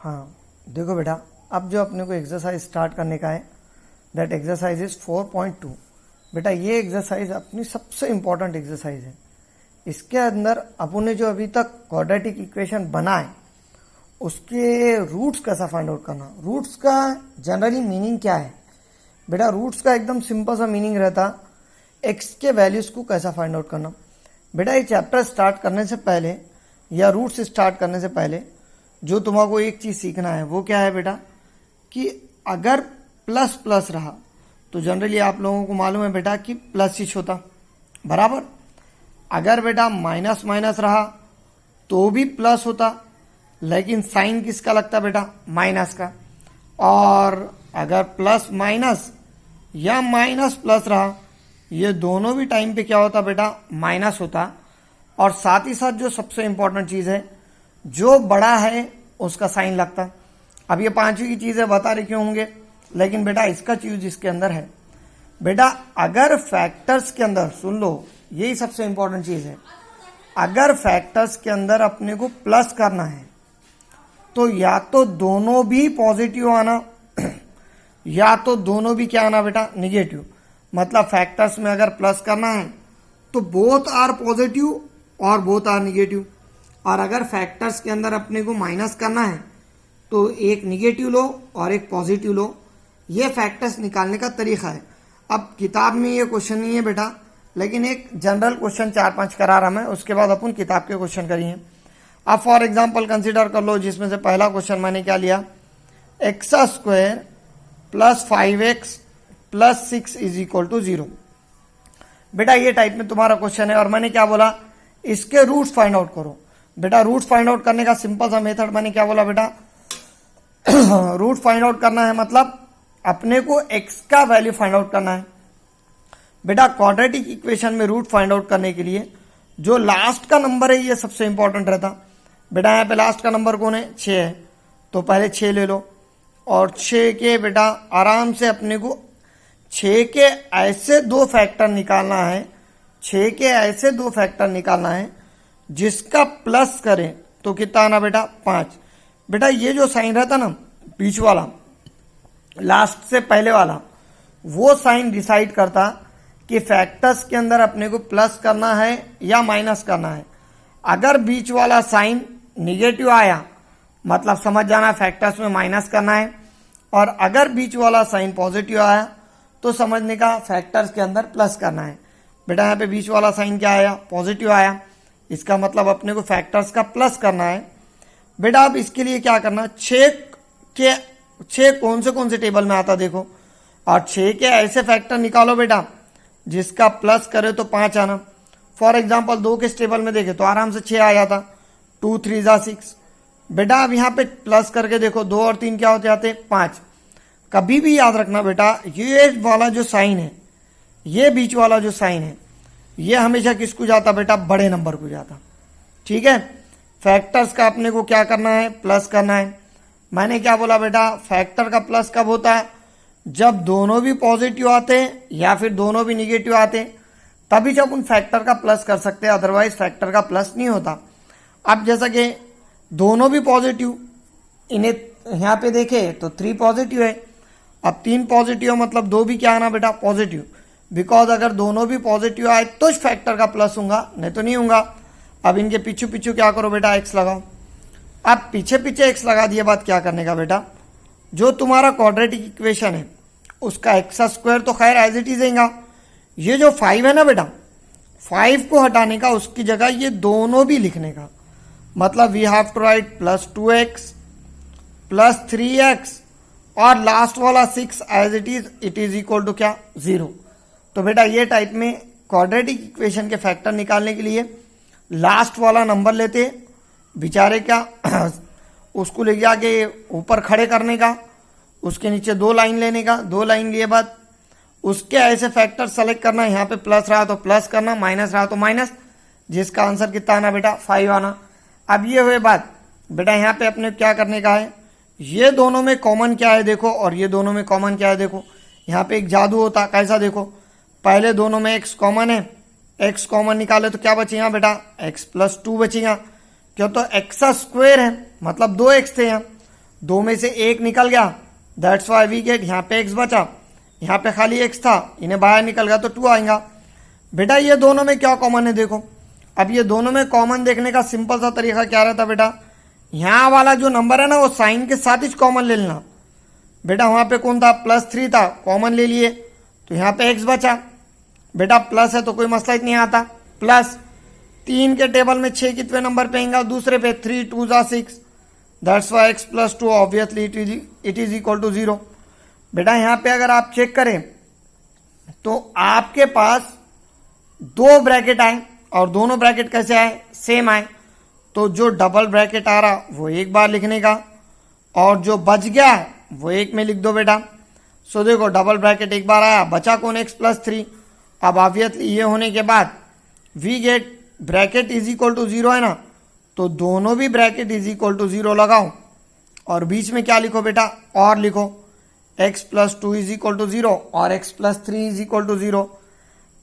हाँ देखो बेटा, अब जो अपने को एक्सरसाइज स्टार्ट करने का है, दैट एक्सरसाइज इज 4.2। बेटा ये एक्सरसाइज अपनी सबसे इंपॉर्टेंट एक्सरसाइज है। इसके अंदर अपन ने जो अभी तक क्वाड्रेटिक इक्वेशन बना है उसके रूट्स कैसा फाइंड आउट करना। रूट्स का जनरली मीनिंग क्या है बेटा? रूट्स का एकदम सिंपल सा मीनिंग रहता एक्स के वैल्यूज को कैसा फाइंड आउट करना। बेटा ये चैप्टर स्टार्ट करने से पहले या रूट्स स्टार्ट करने से पहले जो तुम्हारा एक चीज सीखना है वो क्या है बेटा, कि अगर प्लस प्लस रहा तो जनरली आप लोगों को मालूम है बेटा कि प्लस ही होता बराबर। अगर बेटा माइनस माइनस रहा तो भी प्लस होता, लेकिन साइन किसका लगता बेटा? माइनस का। और अगर प्लस माइनस या माइनस प्लस रहा, ये दोनों भी टाइम पे क्या होता बेटा? माइनस होता। और साथ ही साथ जो सबसे इंपॉर्टेंट चीज है, जो बड़ा है उसका साइन लगता। अब ये पांचवी की चीजें बता रहे क्यों होंगे, लेकिन बेटा इसका चीज इसके अंदर है। बेटा अगर फैक्टर्स के अंदर, सुन लो यही सबसे इंपॉर्टेंट चीज है, अगर फैक्टर्स के अंदर अपने को प्लस करना है तो या तो दोनों भी पॉजिटिव आना या तो दोनों भी क्या आना बेटा? निगेटिव। मतलब फैक्टर्स में अगर प्लस करना है तो बोथ आर पॉजिटिव और बोथ आर निगेटिव। और अगर फैक्टर्स के अंदर अपने को माइनस करना है तो एक निगेटिव लो और एक पॉजिटिव लो। ये फैक्टर्स निकालने का तरीका है। अब किताब में ये क्वेश्चन नहीं है बेटा, लेकिन एक जनरल क्वेश्चन 4-5 करा रहा मैं, उसके बाद अपन किताब के क्वेश्चन करिए। अब फॉर एग्जाम्पल कंसिडर कर लो, जिसमें से पहला क्वेश्चन मैंने क्या लिया, x square plus 5x plus 6 is equal to 0। बेटा ये टाइप में तुम्हारा क्वेश्चन है और मैंने क्या बोला, इसके रूट्स फाइंड आउट करो। बेटा रूट्स फाइंड आउट करने का सिंपल सा मेथड मैंने क्या बोला बेटा? रूट फाइंड आउट करना है मतलब अपने को x का वैल्यू फाइंड आउट करना है। बेटा क्वाड्रेटिक इक्वेशन में रूट फाइंड आउट करने के लिए जो लास्ट का नंबर है ये सबसे इंपॉर्टेंट रहता। बेटा यहाँ पे लास्ट का नंबर कौन है? 6 है, तो पहले 6 ले लो। और 6 के बेटा आराम से अपने को 6 के ऐसे दो फैक्टर निकालना है, 6 के ऐसे दो फैक्टर निकालना है जिसका प्लस करें तो कितना आना बेटा? 5। बेटा ये जो साइन रहता ना बीच वाला, लास्ट से पहले वाला, वो साइन डिसाइड करता कि फैक्टर्स के अंदर अपने को प्लस करना है या माइनस करना है। अगर बीच वाला साइन निगेटिव आया मतलब समझ जाना फैक्टर्स में माइनस करना है, और अगर बीच वाला साइन पॉजिटिव आया तो समझने का फैक्टर्स के अंदर प्लस करना है। बेटा यहाँ पे बीच वाला साइन क्या आया? पॉजिटिव आया, इसका मतलब अपने को फैक्टर्स का प्लस करना है। बेटा अब इसके लिए क्या करना, 6 कौन से टेबल में आता देखो, और 6 के ऐसे फैक्टर निकालो बेटा जिसका प्लस करे तो 5 आना। फॉर एग्जांपल 2 के टेबल में देखे तो आराम से 6 आ जाता, 2 3 जा 6। बेटा अब यहाँ पे प्लस करके देखो, 2 और 3 क्या होते आते? 5। कभी भी याद रखना बेटा, ये वाला जो साइन है, ये बीच वाला जो साइन है, ये हमेशा किसको जाता बेटा? बड़े नंबर को जाता। ठीक है, फैक्टर्स का अपने को क्या करना है? प्लस करना है। मैंने क्या बोला बेटा? फैक्टर का प्लस कब होता है? जब दोनों भी पॉजिटिव आते हैं या फिर दोनों भी निगेटिव आते हैं, तभी जब उन फैक्टर का प्लस कर सकते हैं, अदरवाइज फैक्टर का प्लस नहीं होता। अब जैसा कि दोनों भी पॉजिटिव, इन्हें यहाँ पे देखे तो 3 पॉजिटिव है। अब 3 पॉजिटिव मतलब 2 भी क्या आना बेटा? पॉजिटिव। बिकॉज अगर दोनों भी पॉजिटिव आए तो फैक्टर का प्लस होगा, नहीं तो नहीं होगा। अब इनके पीछे पीछे क्या करो बेटा? एक्स लगाओ। अब पीछे पीछे एक्स लगा दिए बाद क्या करने का बेटा? जो तुम्हारा क्वाड्रेटिक इक्वेशन है उसका एक्स स्क्वायर तो खैर एज इट इज रहेगा। ये जो 5 है ना बेटा, 5 को हटाने का, उसकी जगह ये दोनों भी लिखने का। मतलब we have to write plus 2x plus 3x और लास्ट वाला 6 as it is equal to क्या? 0। तो बेटा ये टाइप में क्वाड्रेटिक इक्वेशन के फैक्टर निकालने के लिए लास्ट वाला नंबर लेते बेचारे क्या उसको ले जाके ऊपर खड़े करने का, उसके नीचे 2 लाइन लेने का, 2 लाइन लिए बाद उसके ऐसे फैक्टर सेलेक्ट करना। यहाँ पे प्लस रहा तो प्लस करना, माइनस रहा तो माइनस, जिसका आंसर कितना आना बेटा? 5 आना। अब ये हुए बात बेटा, यहाँ पे अपने क्या करने का है, ये दोनों में कॉमन क्या है देखो, और ये दोनों में कॉमन क्या है देखो। यहाँ पे एक जादू होता, कैसा देखो, पहले दोनों में x कॉमन है, x कॉमन निकाले तो क्या बचेगा बेटा? x प्लस 2 बचेगा। क्यों? तो एक्स स्क्वायर है मतलब 2x थे यहाँ, 2 में से 1 निकल गया, दैट्स वाई वी गेट, यहाँ पे x बचा, यहाँ पे खाली x था, इन्हें बाहर निकल गया तो 2 आएगा। बेटा ये दोनों में क्या कॉमन है देखो, अब ये दोनों में कॉमन देखने का सिंपल सा तरीका क्या रहता बेटा, यहाँ वाला जो नंबर है ना वो साइन के साथ ही कॉमन ले लेना। बेटा वहाँ पे कौन था, +3 था, कॉमन ले लिए तो यहाँ पे x बचा। बेटा प्लस है तो कोई मसला ही नहीं आता, प्लस 3 के टेबल में 6 कितने नंबर पे आएगा, दूसरे पे 3 2 6, that's why x + 2 obviously it is equal to 0। बेटा यहाँ पे अगर आप चेक करें तो आपके पास 2 ब्रैकेट आए और दोनों ब्रैकेट कैसे आए, सेम आए, तो जो डबल ब्रैकेट आ रहा वो एक बार लिखने का और जो बच गया है वो एक में लिख दो बेटा। सो देखो डबल ब्रैकेट एक बार आया, बचा कौन, x + 3। अब ऑब्वियसली ये होने के बाद we get bracket is equal to 0 है ना, तो दोनों भी ब्रैकेट इज इक्वल टू 0 लगाओ और बीच में क्या लिखो बेटा, और लिखो x + 2 इज इक्वल टू 0 और x + 3 इज इक्वल टू 0।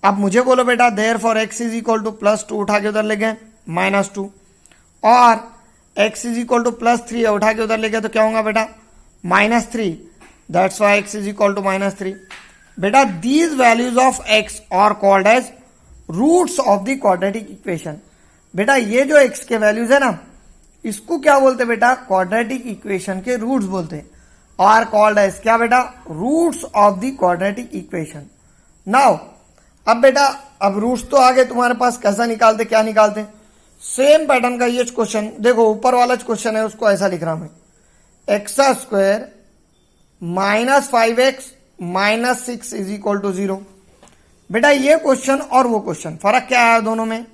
अब मुझे बोलो बेटा therefore x is equal to +2 उठा के उधर ले गए -2 और x इज इक्वल टू +3 उठा के उधर ले गए तो क्या होगा बेटा -3, that's why x is equal to -3। बेटा these values of x are called as roots of the quadratic equation. बेटा ये जो x के वैल्यूज है ना इसको क्या बोलते बेटा, क्वाड्रेटिक इक्वेशन के रूट्स बोलते, आर कॉल्ड एज क्या बेटा, roots of the quadratic equation. Now अब बेटा अब रूट्स तो आगे तुम्हारे पास, कैसा निकालते, क्या निकालते, सेम पैटर्न का ये क्वेश्चन देखो, ऊपर वाला क्वेश्चन है उसको ऐसा लिख रहा हूं मैं, x² -5x - 6 is equal to 0। बेटा ये क्वेश्चन और वो क्वेश्चन फर्क क्या आया दोनों में,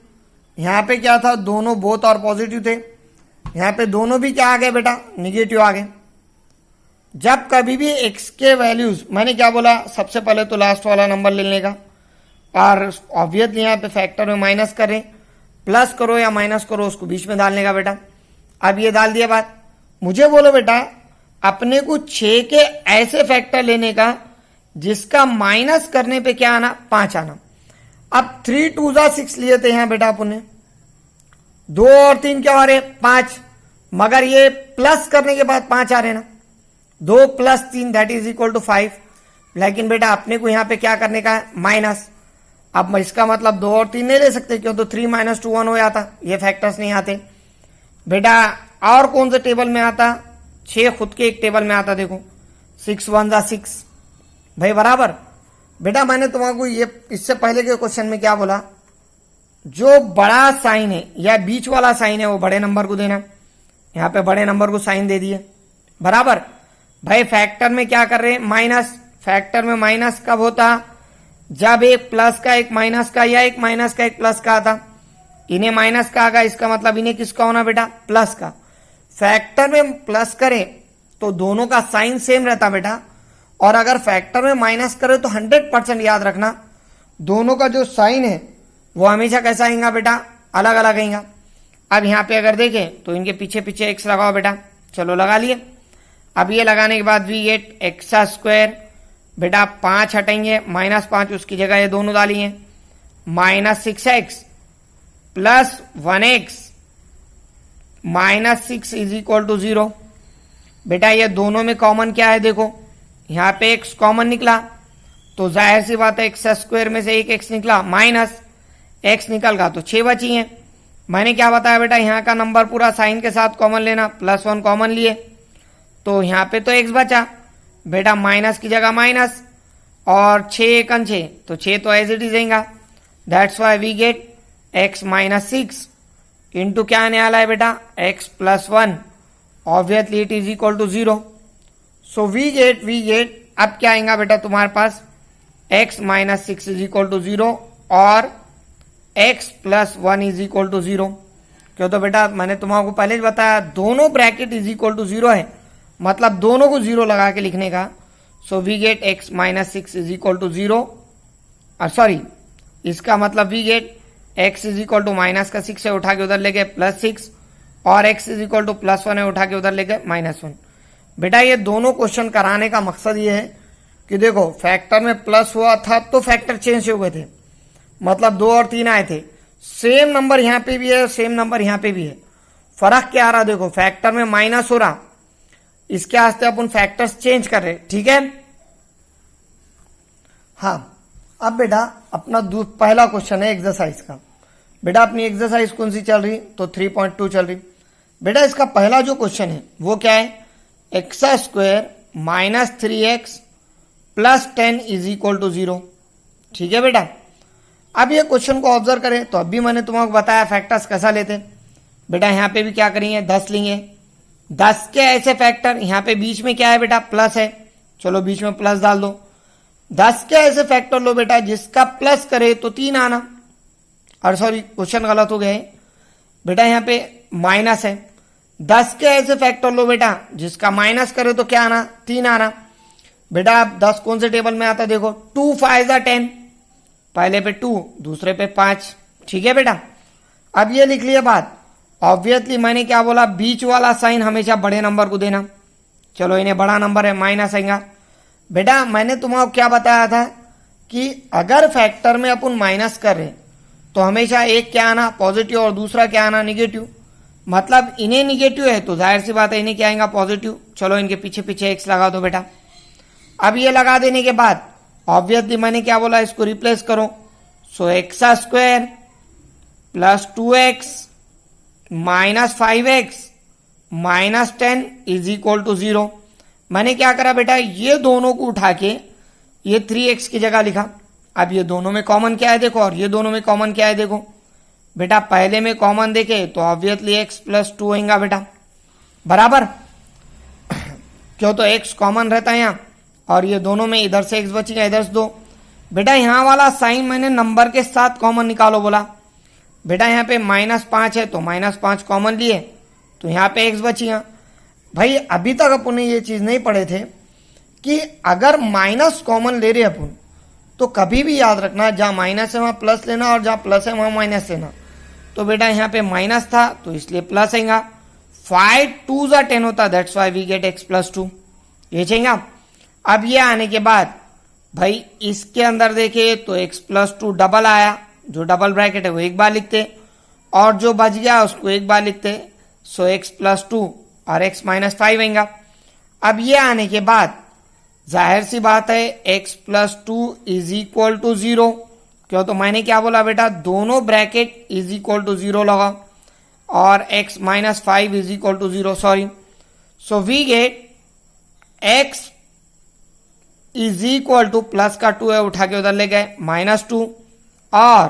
यहां पे क्या था, दोनों बोथ और पॉजिटिव थे, यहां पे दोनों भी क्या आ गए बेटा, निगेटिव आ गए। जब कभी भी x के वैल्यूज, मैंने क्या बोला, सबसे पहले तो लास्ट वाला नंबर लेने का और ऑब्वियसली यहाँ पे फैक्टर में माइनस करें, प्लस करो या माइनस करो उसको बीच में डालने का बेटा। अब ये डाल दिया बात, मुझे बोलो बेटा अपने को 6 के ऐसे फैक्टर लेने का जिसका माइनस करने पे क्या आना, 5 आना। अब 3 2 6 लिए थे यहाँ बेटा अपन ने, 2 और 3 क्या आ रहे, 5, मगर ये प्लस करने के बाद 5 आ रहे ना, 2 + 3 दैट इज इक्वल टू 5। लेकिन बेटा अपने को यहाँ पे क्या करने का है, माइनस। अब इसका मतलब 2 और 3 नहीं ले सकते क्यों, तो 3 - 2 1 हो जाता, ये फैक्टर्स नहीं आते बेटा। और कौन से टेबल में आता, 6 खुद के एक टेबल में आता, देखो 6 1 6 भाई बराबर। बेटा मैंने तुम्हारा ये इससे पहले के क्वेश्चन में क्या बोला, जो बड़ा साइन है या बीच वाला साइन है वो बड़े नंबर को देना, यहाँ पे बड़े नंबर को साइन दे दिए बराबर। भाई फैक्टर में क्या कर रहे हैं, माइनस, फैक्टर में माइनस कब होता, जब एक प्लस का एक माइनस का या एक माइनस का एक प्लस का आता, इन्हें माइनस का आगा, इसका मतलब इन्हें किसका होना बेटा, प्लस का। फैक्टर में प्लस करें तो दोनों का साइन सेम रहता बेटा, और अगर फैक्टर में माइनस करें तो 100% याद रखना दोनों का जो साइन है वो हमेशा कैसा आएगा बेटा, अलग अलग आएगा। अब यहाँ पे अगर देखें तो इनके पीछे पीछे एक्स लगाओ बेटा, चलो लगा लिए। अब ये लगाने के बाद वी गेट x² बेटा 5 हटेंगे, -5 उसकी जगह ये दोनों डालिए, -6x + 1x -6 is equal to 0। बेटा ये दोनों में कॉमन क्या है, देखो यहाँ पे x कॉमन निकला तो जाहिर सी बात है x² में से एक x निकला, माइनस x निकल गया तो 6 बची हैं। मैंने क्या बताया बेटा, यहाँ का नंबर पूरा साइन के साथ कॉमन लेना, +1 कॉमन लिए तो यहाँ पे तो x बचा बेटा, माइनस की जगह माइनस और 6 1 6 तो 6 तो एज इट इज आएगा, that's why we get x - 6 into क्या आने वाला है बेटा, x + 1 obviously it is equal to 0। So we get अब क्या आएगा बेटा तुम्हारे पास, x - 6 इज इक्वल टू 0 और x + 1 इज इक्वल टू 0। क्यों, तो बेटा मैंने तुम्हारा पहले ही बताया दोनों ब्रैकेट इज इक्वल टू 0 है, मतलब दोनों को 0 लगा के लिखने का। So we get x - 6 is equal to 0, sorry इसका मतलब we get x is equal to minus का 6 है उठा के उधर ले गए +6 और x इज इक्वल टू +1 है उठा के उधर ले गए -1। बेटा ये दोनों क्वेश्चन कराने का मकसद ये है कि देखो फैक्टर में प्लस हुआ था तो फैक्टर चेंज हो गए थे, मतलब 2 और 3 आए थे, सेम नंबर यहाँ पे भी है सेम नंबर यहाँ पे भी है, फर्क क्या आ रहा, देखो फैक्टर में माइनस हो रहा इसके वास्ते अपन फैक्टर्स चेंज कर रहे, ठीक है। हाँ, अब बेटा अपना पहला क्वेश्चन है एक्सरसाइज का। बेटा अपनी एक्सरसाइज कौन सी चल रही, तो 3.2 चल रही। बेटा इसका पहला जो क्वेश्चन है वो क्या है, x square minus 3x plus 10 is equal to 0, ठीक है बेटा। अब ये क्वेश्चन को ऑब्जर्व करें तो अभी मैंने तुमको बताया फैक्टर्स कैसा लेते। बेटा यहाँ पे भी क्या करेंगे, 10 लेंगे। 10 के ऐसे फैक्टर, यहाँ पे बीच में क्या है बेटा, प्लस है, चलो बीच में प्लस डाल दो। 10 के ऐसे फैक्टर लो बेटा जिसका प्लस करे तो 3 आना, और सॉरी क्वेश्चन गलत हो गया है बेटा, यहाँ पे माइनस है। 10 के ऐसे फैक्टर लो बेटा जिसका माइनस करे तो क्या आना, 3 आना। बेटा अब 10 कौन से टेबल में आता, देखो 2 5 10, पहले पे 2 दूसरे पे 5, ठीक है बेटा। अब ये लिख लिया बात, ऑब्वियसली मैंने क्या बोला, बीच वाला साइन हमेशा बड़े नंबर को देना। चलो इन्हें बड़ा नंबर है, माइनस आएगा। बेटा मैंने तुम्हारा क्या बताया था कि अगर फैक्टर में अपन माइनस कर रहे तो हमेशा एक क्या आना पॉजिटिव और दूसरा क्या आना निगेटिव, मतलब इन्हें निगेटिव है तो जाहिर सी बात है इन्हें क्या आएगा पॉजिटिव। चलो इनके पीछे पीछे एक्स लगा दो बेटा। अब ये लगा देने के बाद ऑब्वियसली मैंने क्या बोला, इसको रिप्लेस करो। So x square plus 2x minus 5x minus 10 is equal to 0। मैंने क्या करा बेटा, ये दोनों को उठा के ये 3x की जगह लिखा। अब ये दोनों में कॉमन क्या है देखो, और ये दोनों में कॉमन क्या है देखो। बेटा पहले में कॉमन देखे तो ऑब्वियसली x प्लस 2 होगा बेटा, बराबर क्यों, तो x कॉमन रहता है यहाँ, और ये दोनों में इधर से x बचेगा, इधर से 2। बेटा यहाँ वाला साइन मैंने नंबर के साथ कॉमन निकालो बोला। बेटा यहाँ पे -5 है तो -5 कॉमन लिए तो यहाँ पे x बचेगा। भाई अभी तक अपन ने ये चीज नहीं पढ़े थे कि अगर माइनस कॉमन ले रहे अपन तो कभी भी याद रखना, जहां माइनस है वहां प्लस लेना और जहां प्लस है वहां माइनस लेना। तो बेटा यहाँ पे माइनस था तो इसलिए प्लस आएगा। 5 2 10 होता, that's why we get x plus 2, ये चाहिए। अब ये आने के बाद भाई इसके अंदर देखे तो x प्लस 2 डबल आया, जो डबल ब्रैकेट है वो एक बार लिखते और जो बच गया उसको एक बार लिखते। सो x प्लस 2 और x माइनस 5 आएगा। अब ये आने के बाद जाहिर सी बात है x plus 2 is equal to 0, क्यों, तो मैंने क्या बोला बेटा, दोनों ब्रैकेट इज इक्वल टू 0 लगा और x minus 5 is equal to 0, sorry. So we get x is equal to, plus का 2 है उठा के उधर ले गए, -2, और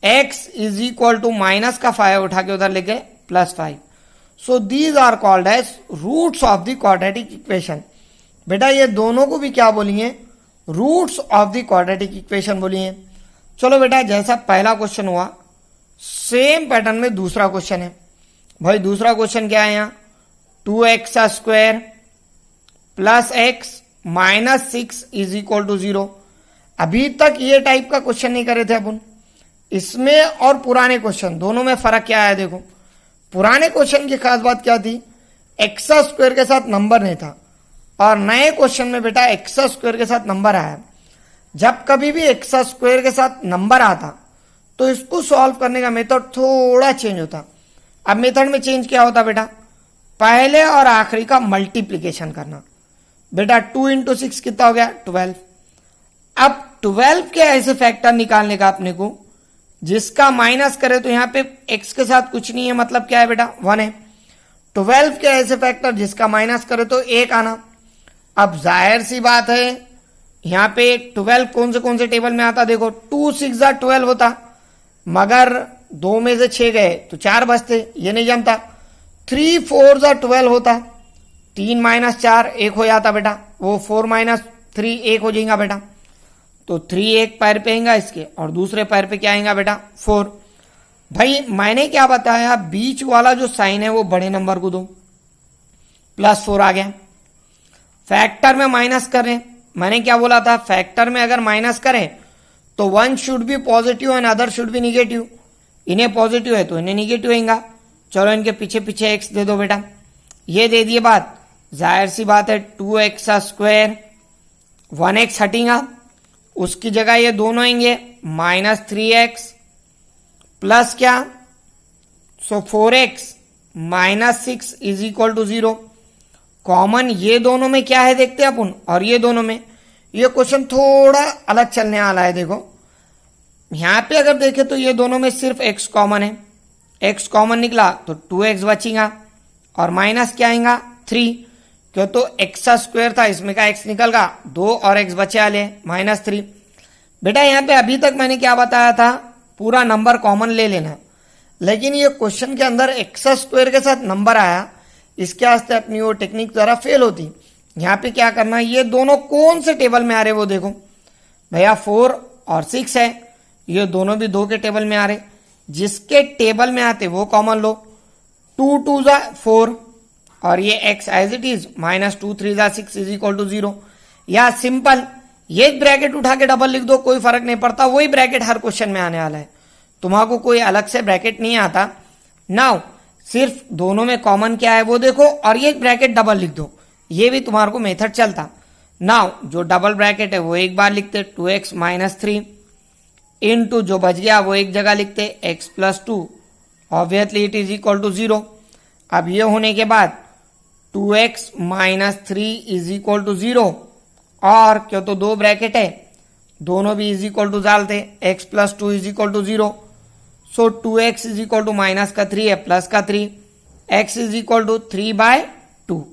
x is equal to minus का 5 उठा के उधर ले गए +5। So these are called as roots of the quadratic equation. बेटा ये दोनों को भी क्या बोलिए, roots of the quadratic equation बोलिए। चलो बेटा जैसा पहला क्वेश्चन हुआ सेम पैटर्न में दूसरा क्वेश्चन है। भाई दूसरा क्वेश्चन क्या है यहाँ, 2x square plus x minus 6 is equal to 0। अभी तक ये टाइप का क्वेश्चन नहीं करे थे अपन। इसमें और पुराने क्वेश्चन दोनों में फर्क क्या है देखो। पुराने क्वेश्चन की खास बात क्या थी, एक्स स्क्वायर के साथ नंबर नहीं था, और नए क्वेश्चन में बेटा एक्स स्क्वायर के साथ नंबर आया। जब कभी भी एक्स स्क्वायर के साथ नंबर आता तो इसको सॉल्व करने का मेथड थोड़ा चेंज होता। अब मेथड में चेंज क्या होता बेटा, पहले और आखिरी का मल्टीप्लीकेशन करना। बेटा 2 इंटू 6 कितना हो गया, 12। अब 12 के ऐसे फैक्टर निकालने का अपने को जिसका माइनस करे तो यहां पे x के साथ कुछ नहीं है, मतलब क्या है बेटा 1 है। 12 के ऐसे फैक्टर जिसका माइनस करे तो 1 आना। अब जाहिर सी बात है यहां पे 12 कौन से टेबल में आता, देखो 2 6 12 होता, मगर 2 में से 6 गए तो 4 बचते, ये नहीं जमता। 3 4 12 होता, 3 माइनस 4 1 हो जाता बेटा, वो 4 माइनस 3 1 हो जाएगा बेटा। तो 3 एक पैर पे आएगा इसके और दूसरे पैर पे क्या आएगा बेटा 4। भाई मैंने क्या बताया, बीच वाला जो साइन है वो बड़े नंबर को दो, +4 आ गया। फैक्टर में माइनस करें, मैंने क्या बोला था, फैक्टर में अगर माइनस करें तो 1 should be positive and other should be negative. इन्हें पॉजिटिव है तो इन्हें निगेटिव आएगा। चलो इनके पीछे पीछे x दे दो बेटा, ये दे दिए बात। जाहिर सी बात है 2x स्क्वायर 1x हटेगा, उसकी जगह ये दोनों आएंगे -3x प्लस क्या, so 4x minus 6 is equal to 0। Common ये दोनों में क्या है देखते हैं अपन, और ये दोनों में। ये क्वेश्चन थोड़ा अलग चलने वाला है। देखो यहां पे अगर देखें तो ये दोनों में सिर्फ x कॉमन है, x कॉमन निकला तो 2x बचेगा और माइनस क्या आएगा 3, क्यों तो x स्क्वायर था, इसमें का x निकल गया 2 और x बचे वाले -3। बेटा यहाँ पे अभी तक मैंने क्या बताया था, पूरा नंबर कॉमन ले लेना, लेकिन ये क्वेश्चन के अंदर x स्क्वायर के साथ नंबर आया, इसके वास्ते अपनी वो टेक्निक जरा फेल होती। यहाँ पे क्या करना है, ये दोनों कौन से टेबल में आ रहे वो देखो भैया, 4 और 6 है, ये दोनों भी 2 के टेबल में आ रहे, जिसके टेबल में आते वो कॉमन लो। 2 2 जा 4 और ये x एज इट इज -2 3 जा 6 इज इक्वल टू 0। या सिंपल ये ब्रैकेट उठा के डबल लिख दो, कोई फर्क नहीं पड़ता, वही ब्रैकेट हर क्वेश्चन में आने वाला है, तुम्हारा कोई अलग से ब्रैकेट नहीं आता। नाउ सिर्फ दोनों में कॉमन क्या है वो देखो, और ये ब्रैकेट डबल लिख दो, ये भी तुम्हारे को मेथड चलता। नाउ जो डबल ब्रैकेट है वो एक बार लिखते 2x -3 इनटू जो बच गया वो एक जगह लिखते x + 2, obviously it is equal to 0। अब ये होने के बाद 2x -3 इज इक्वल टू 0, और क्यों तो 2 ब्रैकेट है, दोनों भी इज इक्वल टू डालते, x + 2 is equal to 0। So 2x is equal to -3 है +3, x इज इक्वल टू 3/2।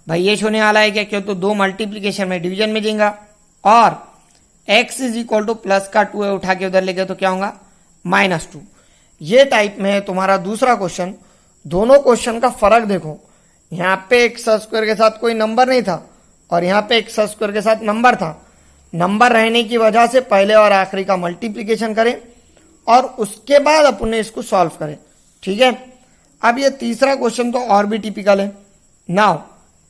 भाई ये होने वाला है क्या, क्यों तो 2 मल्टीप्लीकेशन में डिवीजन में जाएगा, और x इज इक्वल टू +2 है, उठा के उधर ले गए तो क्या होगा -2। ये टाइप में है तुम्हारा दूसरा क्वेश्चन। दोनों क्वेश्चन का फर्क देखो, यहाँ पे x स्क्वायर के साथ कोई नंबर नहीं था और यहाँ पे x स्क्वायर के साथ नंबर था। नंबर रहने की वजह से पहले और आखिरी का मल्टीप्लीकेशन करें और उसके बाद अपन ने इसको सॉल्व करें, ठीक है। अब ये तीसरा क्वेश्चन तो और भी टिपिकल है। नाउ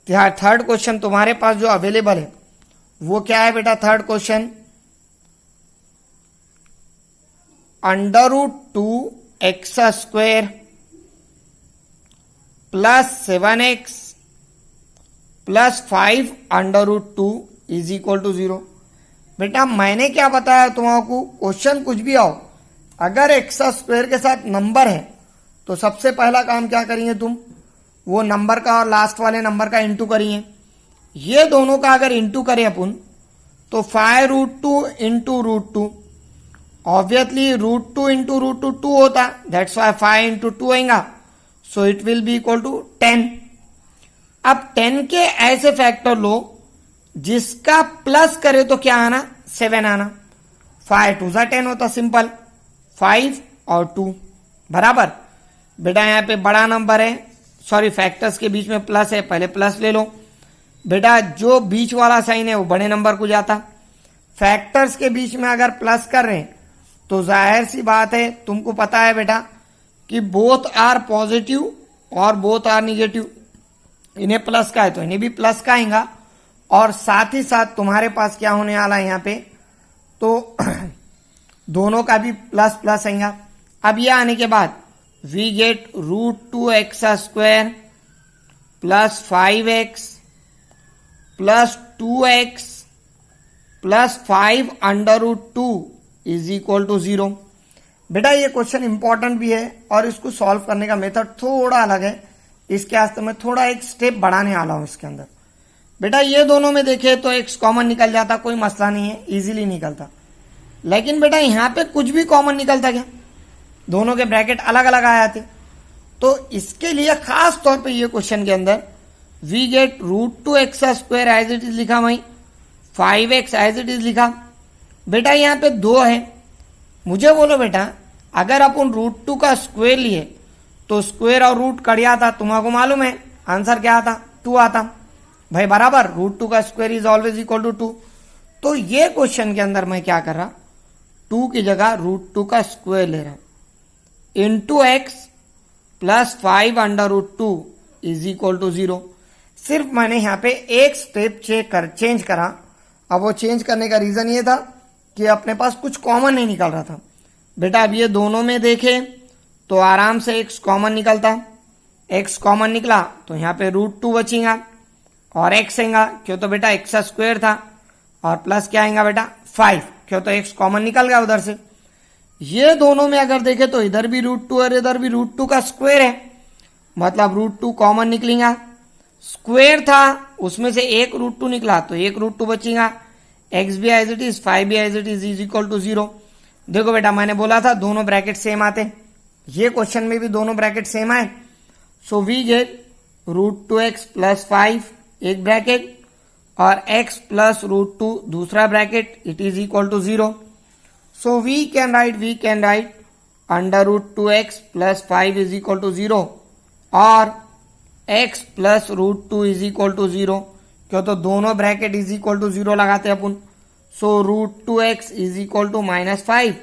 थर्ड क्वेश्चन तुम्हारे पास जो अवेलेबल है वो क्या है बेटा, third question √2x² + 7x + 5 √2 is equal to 0। बेटा मैंने क्या बताया तुम्हारा, क्वेश्चन कुछ भी आओ, अगर x² के साथ नंबर है तो सबसे पहला काम क्या करेंगे तुम, वो नंबर का और लास्ट वाले नंबर का इंटू करिए। ये दोनों का अगर इंटू करें अपन तो 5√2 × √2, ऑब्वियसली √2 × √2 2 होता, दैट्स वाई 5 × 2 आएगा, so it will be equal to 10। अब 10 के ऐसे फैक्टर लो जिसका प्लस करे तो क्या आना, 7 आना। 5 2 = 10 होता, सिंपल 5 और 2 बराबर। बेटा यहाँ पे बड़ा नंबर है, सॉरी फैक्टर्स के बीच में प्लस है, पहले प्लस ले लो। बेटा जो बीच वाला साइन है वो बड़े नंबर को जाता, फैक्टर्स के बीच में अगर प्लस कर रहे हैं तो जाहिर सी बात है, तुमको पता है बेटा कि बोथ आर पॉजिटिव और बोथ आर निगेटिव, इन्हें प्लस का है तो इन्हें भी प्लस का आएगा, और साथ ही साथ तुम्हारे पास क्या होने वाला है यहाँ पे, तो दोनों का भी प्लस प्लस आएगा। अब यह आने के बाद we get √2x² + 5x + 2x + 5 √2 is equal to 0। बेटा ये क्वेश्चन इंपॉर्टेंट भी है और इसको सॉल्व करने का मेथड थोड़ा अलग है, इसके वास्ते मैं थोड़ा एक स्टेप बढ़ाने वाला हूं इसके अंदर। बेटा ये दोनों में देखे तो x कॉमन निकल जाता, कोई मसला नहीं है, इजीली निकलता। लेकिन बेटा यहाँ पे कुछ भी कॉमन निकलता क्या, दोनों के ब्रैकेट अलग अलग आ जाते, तो इसके लिए खास तौर पे ये क्वेश्चन के अंदर we get √2x² as it is लिखा, वहीं 5x एज इट इज लिखा। बेटा यहाँ पे 2 है, मुझे बोलो बेटा अगर अपन √2 का स्क्वायर लिए तो स्क्वायर और रूट कट जाता, तुम्हारा मालूम है आंसर क्या आता, 2 आता भाई बराबर। √2 का square is always equal to 2। तो ये क्वेश्चन के अंदर मैं क्या कर रहा, 2 की जगह √2 का स्क्वायर ले रहा into x + 5 √2 is equal to 0। सिर्फ मैंने यहाँ पे एक स्टेप चेंज करा। अब वो चेंज करने का रीजन ये था कि अपने पास कुछ कॉमन नहीं निकल रहा था। बेटा अब ये दोनों में देखे तो आराम से x कॉमन निकलता, x कॉमन निकला तो यहाँ पे √2 बचेगा और x आएगा, क्यों तो बेटा x² था, और प्लस क्या आएगा बेटा 5, क्यों तो x कॉमन निकल गया उधर से। ये दोनों में अगर देखे तो इधर भी √2 और इधर भी √2 का स्क्वायर है, मतलब √2 कॉमन निकलेगा, स्क्वायर था उसमें से एक √2 निकला तो एक √2 बचेगा, एक्स भी एज इट इज, 5 भी as it is equal to 0। देखो बेटा मैंने बोला था दोनों ब्रैकेट सेम आते, ये क्वेश्चन में भी दोनों ब्रैकेट सेम आए। सो वी गेट √2x प्लस 5 एक ब्रैकेट और x प्लस √2 दूसरा bracket, it is equal to 0। So we can write under √2x plus 5 is equal to 0 और x plus √2 is equal to 0। क्यों, तो दोनों ब्रैकेट इज इक्वल टू 0 लगाते हैं अपन। So √2x is equal to -5,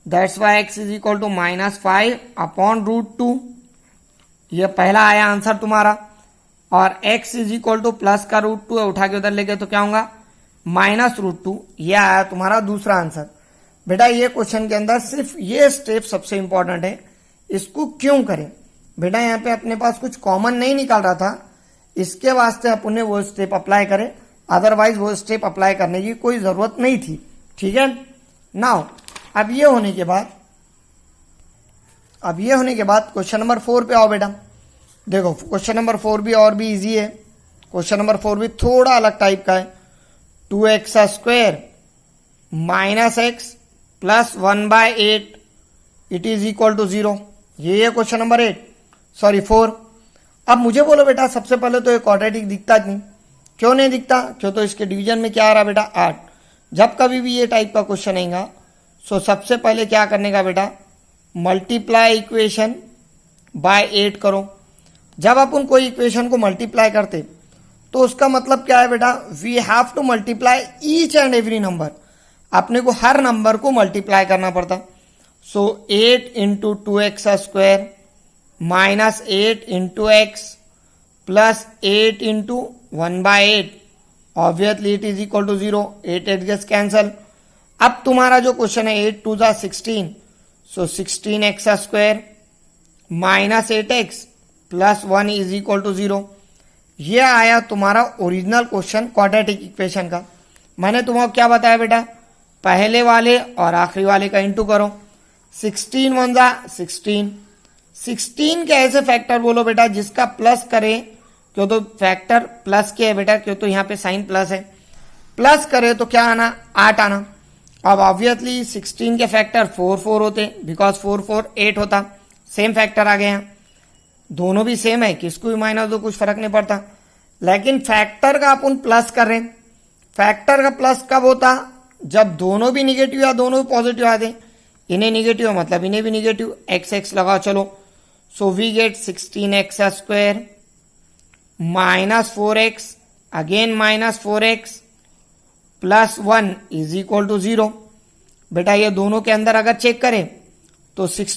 that's why x is equal to -5 upon √2। ये पहला आया आंसर तुम्हारा। और x is equal to plus का √2 है, उठा के उधर ले गए तो क्या होगा -√2। ये आया तुम्हारा दूसरा आंसर। बेटा ये क्वेश्चन के अंदर सिर्फ ये स्टेप सबसे इंपॉर्टेंट है, इसको क्यों करें बेटा, यहाँ पे अपने पास कुछ कॉमन नहीं निकल रहा था, इसके वास्ते अपन ने वो स्टेप अप्लाई करे, अदरवाइज वो स्टेप अप्लाई करने की कोई जरूरत नहीं थी। ठीक है, नाउ अब ये होने के बाद क्वेश्चन नंबर 4 पे आओ बेटा। देखो क्वेश्चन नंबर 4 भी और भी इजी है। क्वेश्चन नंबर 4 भी थोड़ा अलग टाइप का है। 2x² minus x plus 1/8 it is equal to 0। ये है क्वेश्चन नंबर 4। अब मुझे बोलो बेटा सबसे पहले तो ये क्वाड्रेटिक दिखता नहीं, क्यों नहीं दिखता, क्यों, तो इसके डिवीजन में क्या आ रहा बेटा 8। जब कभी भी ये टाइप का क्वेश्चन आएगा सो सबसे पहले क्या करने का बेटा, मल्टीप्लाई इक्वेशन बाय 8 करो। जब अपन कोई इक्वेशन को मल्टीप्लाई करते तो उसका मतलब क्या है बेटा, we have to multiply each and every number, अपने को हर नंबर को मल्टीप्लाई करना पड़ता। So 8 into 2x² minus 8 into x plus 8 into 1/8 obviously it is equal to 0। 8 gets cancel. अब तुम्हारा जो क्वेश्चन है 8 2 16, so 16x² minus 8x plus 1 is equal to 0। ये आया तुम्हारा ओरिजिनल क्वेश्चन क्वाड्रेटिक इक्वेशन का। मैंने तुम्हें क्या बताया बेटा, पहले वाले और आखिरी वाले का इंटू करो। 16 1 16, 16 के ऐसे फैक्टर बोलो बेटा जिसका प्लस करे, क्यों तो फैक्टर प्लस के है बेटा, क्यों तो यहाँ पे साइन प्लस है, प्लस करे तो क्या आना 8 आना। अब ऑब्वियसली 16 के फैक्टर 4 4 होते, बिकॉज 4 4 8 होता, सेम फैक्टर आ गए हैं, दोनों भी सेम है, किसको भी माइनस दो कुछ फर्क नहीं पड़ता। लेकिन फैक्टर का अपन प्लस कर रहे हैं, फैक्टर का प्लस कब होता, जब दोनों भी निगेटिव या दोनों भी पॉजिटिव आते। इन्हें निगेटिव मतलब इन्हें भी निगेटिव, एक्स एक्स लगाओ चलो। So we get 16x² minus 4x again minus 4x plus 1 is equal to 0। बेटा ये दोनों के अंदर अगर चेक करें तो 16